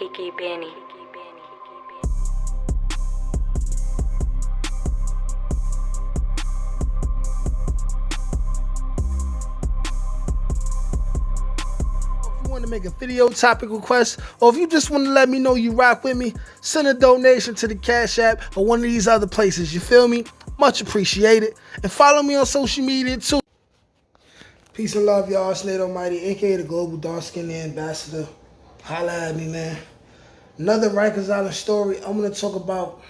Kiki Benny. Want to make a video topic request, or if you just want to let me know you rock with me, send a donation to the Cash App or one of these other places, you feel me? Much appreciated. And follow me on social media too. Peace and love, y'all. It's Nate Almighty, aka the Global Dark Skin Ambassador. Holla at me, man. Another Rikers Island story. I'm going to talk about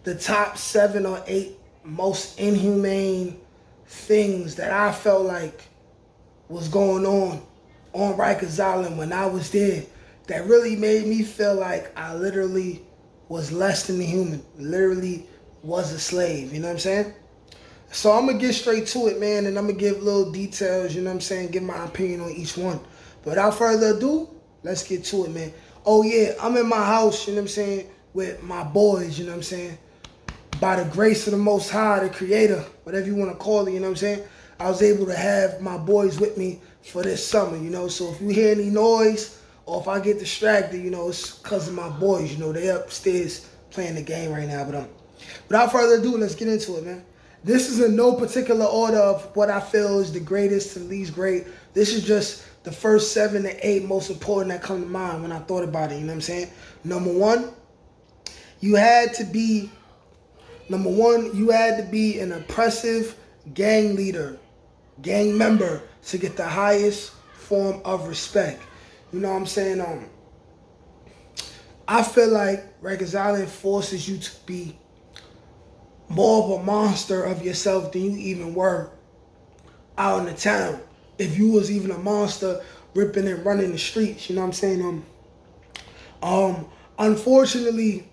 the top 7 or 8 most inhumane things that I felt like was going on Rikers Island when I was there that really made me feel like I literally was less than a human, literally was a slave, you know what I'm saying? So I'm going to get straight to it, man, and I'm going to give little details, you know what I'm saying, give my opinion on each one. But without further ado, let's get to it, man. Oh, yeah, I'm in my house, you know what I'm saying, with my boys, you know what I'm saying? By the grace of the Most High, the Creator, whatever you want to call it, you know what I'm saying? I was able to have my boys with me for this summer, you know? So if you hear any noise or if I get distracted, you know, it's because of my boys, you know? They upstairs playing the game right now. But without further ado, let's get into it, man. This is in no particular order of what I feel is the greatest to least great. This is just the first 7 to 8 most important that come to mind when I thought about it, you know what I'm saying? Number one, you had to be an oppressive gang leader, gang member to get the highest form of respect. You know what I'm saying? I feel like Rikers Island forces you to be more of a monster of yourself than you even were out in the town. If you was even a monster ripping and running the streets, you know what I'm saying? Unfortunately,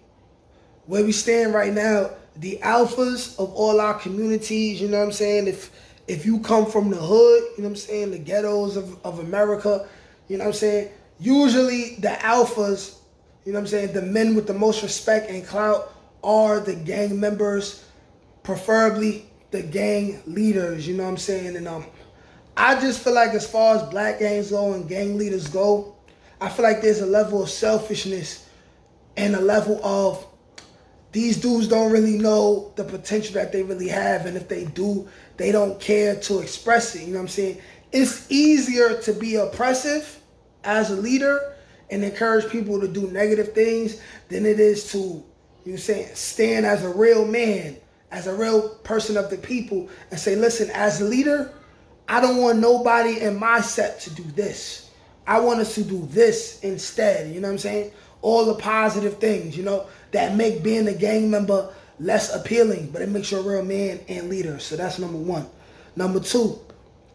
where we stand right now, the alphas of all our communities, you know what I'm saying? If you come from the hood, you know what I'm saying, the ghettos of America, you know what I'm saying? Usually the alphas, you know what I'm saying, the men with the most respect and clout are the gang members, preferably the gang leaders, you know what I'm saying? And I just feel like as far as black gangs go and gang leaders go, I feel like there's a level of selfishness and a level of these dudes don't really know the potential that they really have, and if they do, they don't care to express it, you know what I'm saying? It's easier to be oppressive as a leader and encourage people to do negative things than it is to, you know what I'm saying, stand as a real man, as a real person of the people and say, listen, as a leader, I don't want nobody in my set to do this. I want us to do this instead, you know what I'm saying? All the positive things, you know, that make being a gang member less appealing, but it makes you a real man and leader. So that's number one. Number two,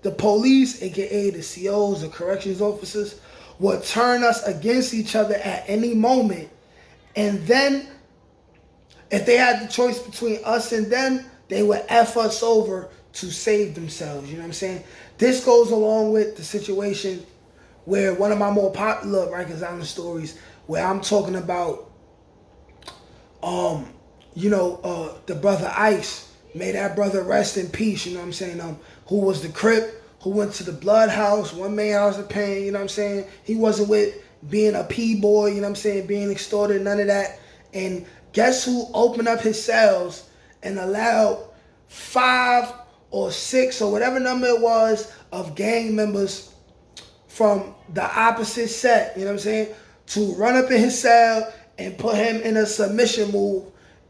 the police, aka the COs, the corrections officers, will turn us against each other at any moment. And then if they had the choice between us and them, they would F us over to save themselves. You know what I'm saying? This goes along with the situation where one of my more popular Rikers Island stories, where I'm talking about, the brother Ice. May that brother rest in peace, you know what I'm saying? Who was the Crip, who went to the Blood House, one man house of pain, you know what I'm saying? He wasn't with being a P-boy, you know what I'm saying, being extorted, none of that. And guess who opened up his cells and allowed 5 or 6 or whatever number it was of gang members from the opposite set, you know what I'm saying, to run up in his cell and put him in a submission move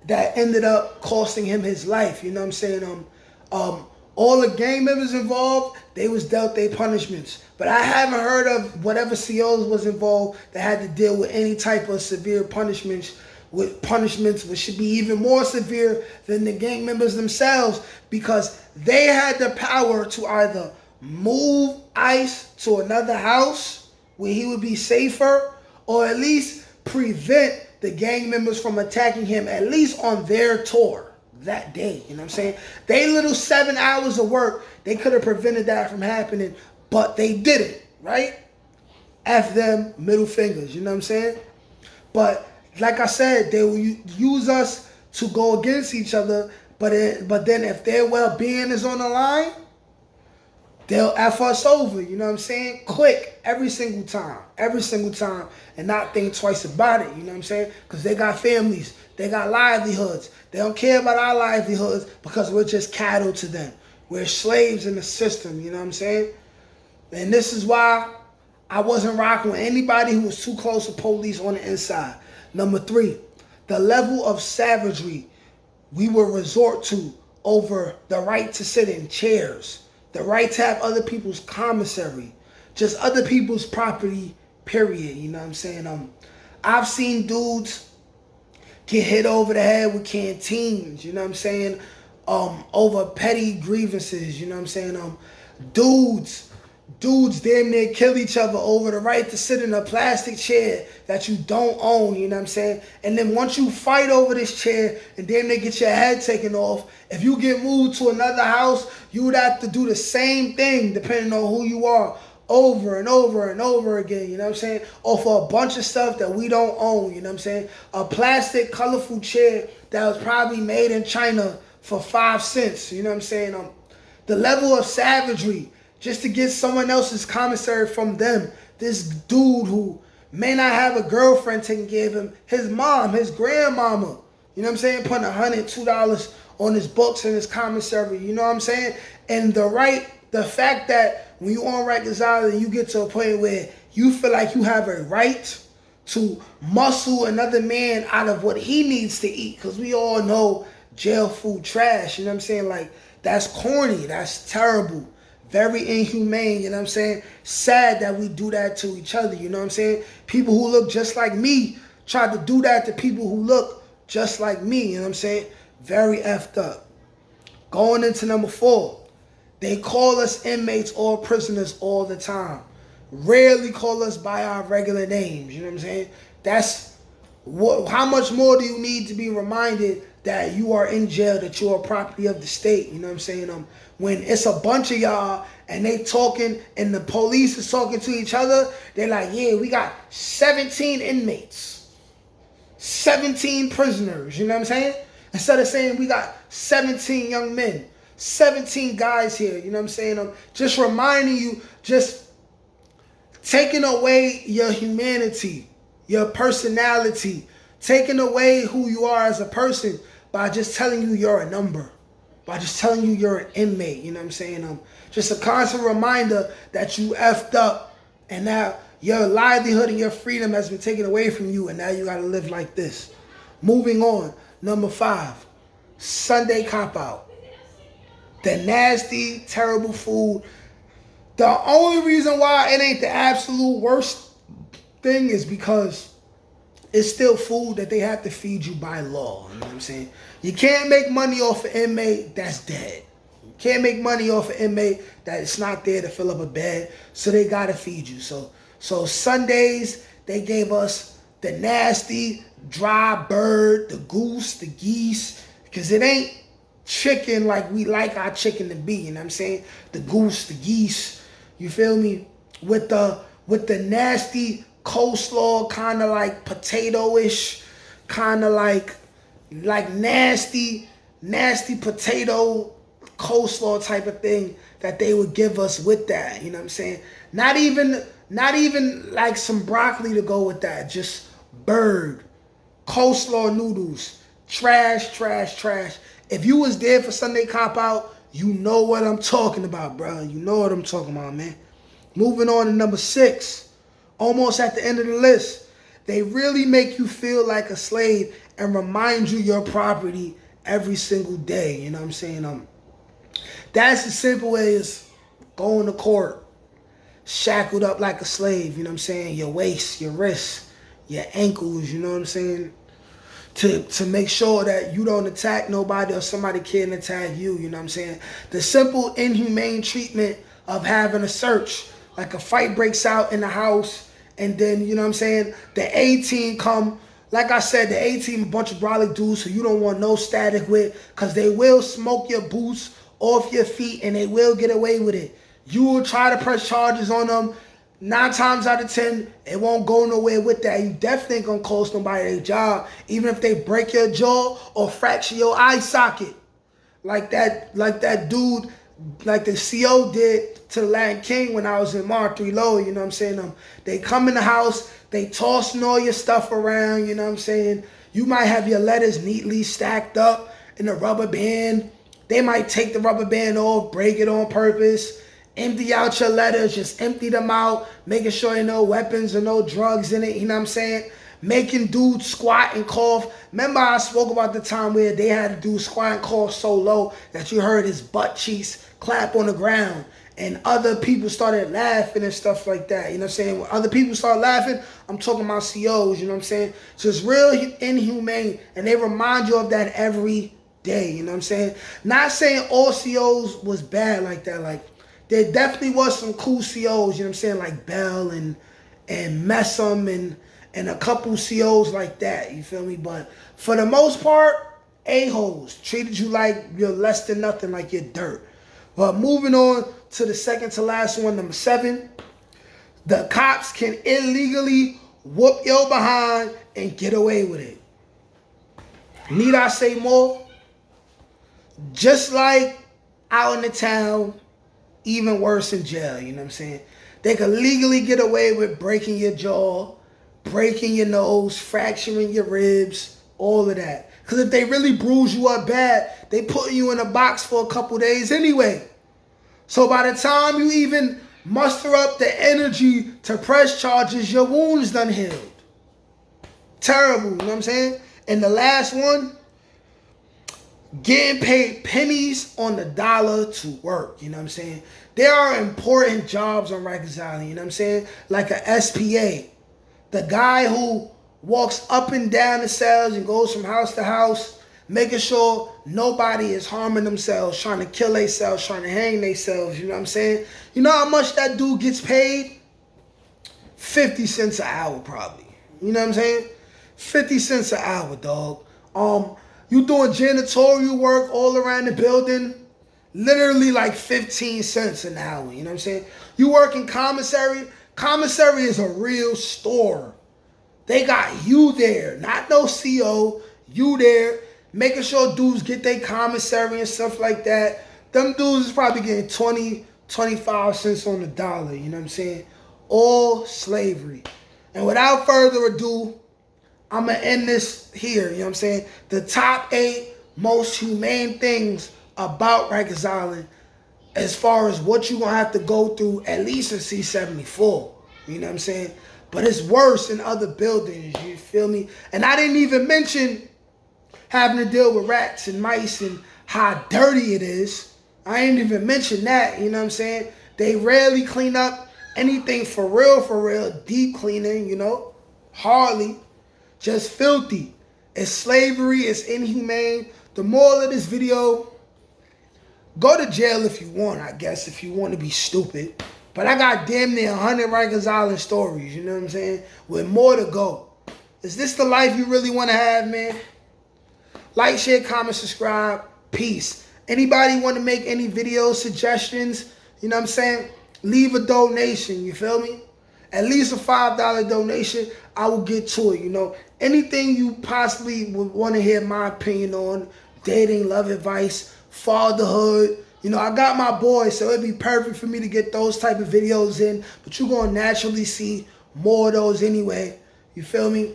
that ended up costing him his life, you know what I'm saying? All the gang members involved, they was dealt their punishments. But I haven't heard of whatever COs was involved that had to deal with any type of severe punishments, which should be even more severe than the gang members themselves, because they had the power to either move Ice to another house where he would be safer, or at least prevent the gang members from attacking him, at least on their tour that day, you know what I'm saying? They little 7 hours of work, they could have prevented that from happening, but they didn't, right? F them, middle fingers, you know what I'm saying? But like I said, they will use us to go against each other, but then if their well-being is on the line, they'll F us over, you know what I'm saying? Quick, every single time, and not think twice about it, you know what I'm saying? Because they got families, they got livelihoods. They don't care about our livelihoods because we're just cattle to them. We're slaves in the system, you know what I'm saying? And this is why I wasn't rocking with anybody who was too close to police on the inside. Number 3, the level of savagery we will resort to over the right to sit in chairs, the right to have other people's commissary, just other people's property, period. You know what I'm saying? I've seen dudes get hit over the head with canteens, you know what I'm saying? Over petty grievances, you know what I'm saying? Dudes damn near kill each other over the right to sit in a plastic chair that you don't own, you know what I'm saying? And then once you fight over this chair and damn near get your head taken off, if you get moved to another house, you would have to do the same thing depending on who you are, over and over and over again, you know what I'm saying? Or for a bunch of stuff that we don't own, you know what I'm saying? A plastic, colorful chair that was probably made in China for 5 cents, you know what I'm saying? The level of savagery just to get someone else's commissary from them. This dude who may not have a girlfriend taking care of him, his mom, his grandmama, you know what I'm saying, putting $100, $2 on his books and his commissary, you know what I'm saying? And the fact that when you on Rikers Island, you get to a point where you feel like you have a right to muscle another man out of what he needs to eat, because we all know jail food trash, you know what I'm saying? Like, that's corny, that's terrible. Very inhumane, you know what I'm saying? Sad that we do that to each other, you know what I'm saying? People who look just like me try to do that to people who look just like me, you know what I'm saying? Very effed up. Going into number 4, they call us inmates or prisoners all the time. Rarely call us by our regular names, you know what I'm saying? That's how much more do you need to be reminded that you are in jail, that you are property of the state, you know what I'm saying? When it's a bunch of y'all and they talking and the police is talking to each other, they're like, yeah, we got 17 inmates, 17 prisoners, you know what I'm saying? Instead of saying we got 17 young men, 17 guys here, you know what I'm saying? Just reminding you, just taking away your humanity, your personality, taking away who you are as a person by just telling you you're a number, by just telling you you're an inmate, you know what I'm saying? Just a constant reminder that you effed up and now your livelihood and your freedom has been taken away from you and now you gotta live like this. Moving on, number 5, Sunday cop-out. The nasty, terrible food. The only reason why it ain't the absolute worst thing is because it's still food that they have to feed you by law. You know what I'm saying? You can't make money off an inmate that's dead. You can't make money off an inmate that is not there to fill up a bed, so they gotta feed you. So Sundays, they gave us the nasty, dry bird, the goose, the geese, because it ain't chicken like we like our chicken to be, you know what I'm saying? The goose, the geese, you feel me? With the nasty coleslaw, kind of like potato-ish, kind of like nasty potato coleslaw type of thing that they would give us with that, you know what I'm saying? Not even like some broccoli to go with that, just bird, coleslaw noodles, trash. If you was there for Sunday cop-out, you know what I'm talking about, bro. You know what I'm talking about, man. Moving on to number 6. Almost at the end of the list. They really make you feel like a slave and remind you your property every single day. You know what I'm saying? That's as simple as going to court, shackled up like a slave. You know what I'm saying? Your waist, your wrists, your ankles. You know what I'm saying? To make sure that you don't attack nobody or somebody can't attack you. You know what I'm saying? The simple inhumane treatment of having a search. Like a fight breaks out in the house, and then, you know what I'm saying, the A-team come. Like I said, the A-team, a bunch of brolic dudes who you don't want no static with, because they will smoke your boots off your feet, and they will get away with it. You will try to press charges on them. 9 times out of 10, it won't go nowhere with that. You definitely ain't gonna cost nobody their job, even if they break your jaw or fracture your eye socket. Like that dude like the CO did to the Latin King when I was in Mar 3 Low, you know what I'm saying? They come in the house, they tossing all your stuff around, you know what I'm saying? You might have your letters neatly stacked up in a rubber band. They might take the rubber band off, break it on purpose, empty out your letters, just empty them out, making sure there no weapons or no drugs in it, you know what I'm saying? Making dudes squat and cough. Remember I spoke about the time where they had to do squat and cough so low that you heard his butt cheeks clap on the ground. And other people started laughing and stuff like that. You know what I'm saying? When other people start laughing, I'm talking about COs, you know what I'm saying? So it's real inhumane. And they remind you of that every day, you know what I'm saying? Not saying all COs was bad like that. Like, there definitely was some cool COs, you know what I'm saying? Like Bell and Messam and a couple COs like that, you feel me? But for the most part, a-holes treated you like you're less than nothing, like you're dirt. But moving on to the second to last one, number 7, the cops can illegally whoop your behind and get away with it. Need I say more? Just like out in the town, even worse in jail, you know what I'm saying? They could legally get away with breaking your jaw, breaking your nose, fracturing your ribs, all of that. Because if they really bruise you up bad, they put you in a box for a couple days anyway. So by the time you even muster up the energy to press charges, your wounds done healed. Terrible, you know what I'm saying? And the last one, getting paid pennies on the dollar to work, you know what I'm saying? There are important jobs on Rikers Island, you know what I'm saying? Like a SPA. The guy who walks up and down the cells and goes from house to house, making sure nobody is harming themselves, trying to kill themselves, trying to hang themselves, you know what I'm saying? You know how much that dude gets paid? 50 cents an hour probably. You know what I'm saying? 50 cents an hour, dog. You doing janitorial work all around the building, literally like 15 cents an hour, you know what I'm saying? You work in commissary. Commissary is a real store. They got you there, not no CO, you there, making sure dudes get their commissary and stuff like that. Them dudes is probably getting 20, 25 cents on the dollar, you know what I'm saying? All slavery. And without further ado, I'm going to end this here, you know what I'm saying? The top 8 most humane things about Rikers Island as far as what you're going to have to go through at least in C-74, you know what I'm saying? But it's worse in other buildings, you feel me? And I didn't even mention having to deal with rats and mice and how dirty it is. I ain't even mention that, you know what I'm saying? They rarely clean up anything for real, deep cleaning, you know? Hardly. Just filthy. It's slavery, it's inhumane. The moral of this video, go to jail if you want, I guess, if you want to be stupid. But I got damn near 100 Rikers Island stories, you know what I'm saying? With more to go. Is this the life you really want to have, man? Like, share, comment, subscribe. Peace. Anybody want to make any video suggestions, you know what I'm saying? Leave a donation, you feel me? At least a $5 donation, I will get to it, you know? Anything you possibly would want to hear my opinion on, dating, love advice, fatherhood. You know, I got my boys, so it'd be perfect for me to get those type of videos in. But you're going to naturally see more of those anyway. You feel me?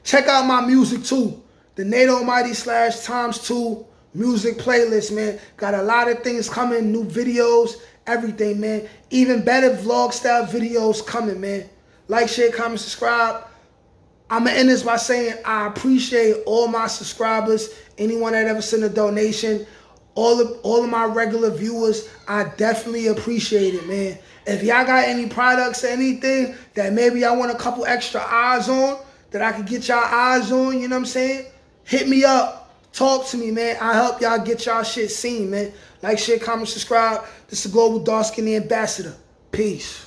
Check out my music too. The Nate Almighty / ×2 music playlist, man. Got a lot of things coming, new videos, everything, man. Even better vlog style videos coming, man. Like, share, comment, subscribe. I'm going to end this by saying I appreciate all my subscribers, anyone that ever sent a donation, all of my regular viewers. I definitely appreciate it, man. If y'all got any products or anything that maybe I want a couple extra eyes on, that I could get y'all eyes on, you know what I'm saying? Hit me up. Talk to me, man. I help y'all get y'all shit seen, man. Like, share, comment, subscribe. This is the Global Dark Skin Ambassador. Peace.